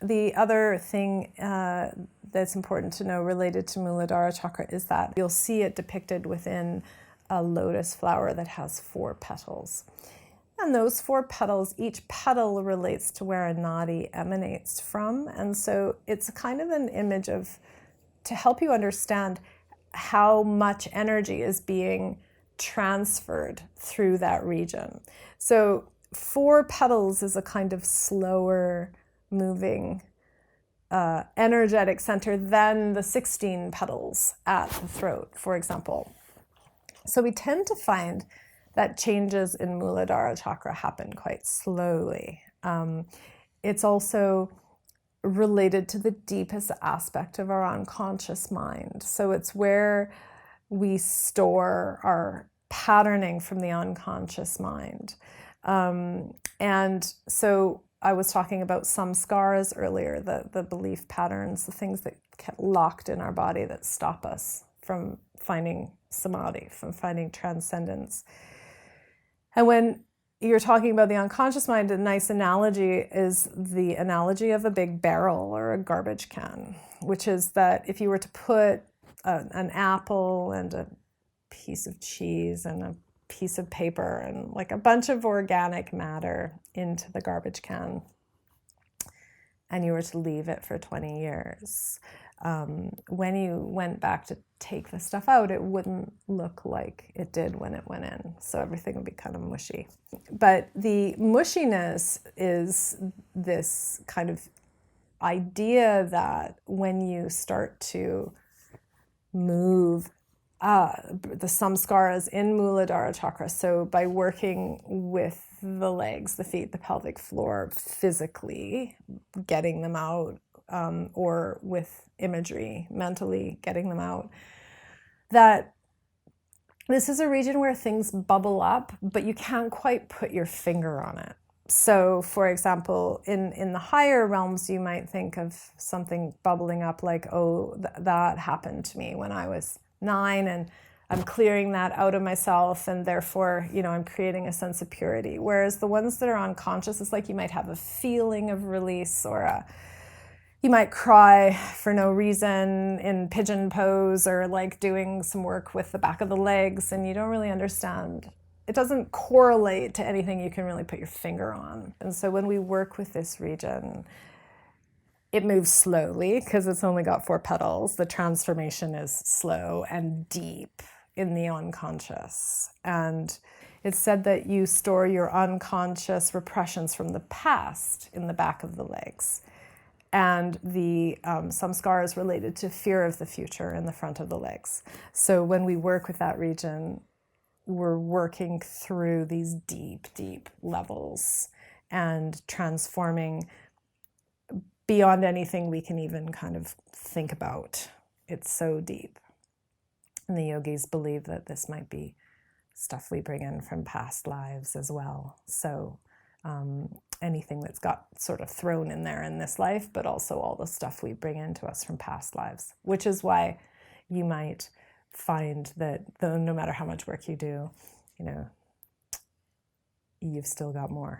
the other thing that's important to know related to Muladhara Chakra is that you'll see it depicted within a lotus flower that has 4 petals. And those 4 petals, each petal relates to where a nadi emanates from. And so it's kind of an image to help you understand how much energy is being transferred through that region. So 4 petals is a kind of slower moving energetic center than the 16 petals at the throat, for example. So we tend to find that changes in Muladhara Chakra happen quite slowly. It's also related to the deepest aspect of our unconscious mind. So it's where we store our patterning from the unconscious mind. And so I was talking about samskaras earlier, the belief patterns, the things that get locked in our body that stop us from finding samadhi, from finding transcendence. And when you're talking about the unconscious mind, a nice analogy is the analogy of a big barrel or a garbage can, which is that if you were to put an apple and a piece of cheese and a piece of paper and like a bunch of organic matter into the garbage can, and you were to leave it for 20 years, when you went back to take the stuff out, it wouldn't look like it did when it went in. So everything would be kind of mushy. But the mushiness is this kind of idea that when you start to move the samskaras in Muladhara Chakra, so by working with the legs, the feet, the pelvic floor, physically getting them out, or with imagery, mentally getting them out, that this is a region where things bubble up, but you can't quite put your finger on it. So, for example, in the higher realms, you might think of something bubbling up like, oh, that happened to me when I was 9, and I'm clearing that out of myself, and therefore, I'm creating a sense of purity. Whereas the ones that are unconscious, it's like you might have a feeling of release, or you might cry for no reason in pigeon pose, or like doing some work with the back of the legs, and you don't really understand. It doesn't correlate to anything you can really put your finger on. And so when we work with this region, it moves slowly because it's only got 4 petals. The transformation is slow and deep in the unconscious. And it's said that you store your unconscious repressions from the past in the back of the legs. And the samskaras related to fear of the future in the front of the legs. So when we work with that region, we're working through these deep, deep levels and transforming beyond anything we can even kind of think about. It's so deep. And the yogis believe that this might be stuff we bring in from past lives as well. So anything that's got sort of thrown in there in this life, but also all the stuff we bring into us from past lives, which is why you might find that no matter how much work you do, you've still got more.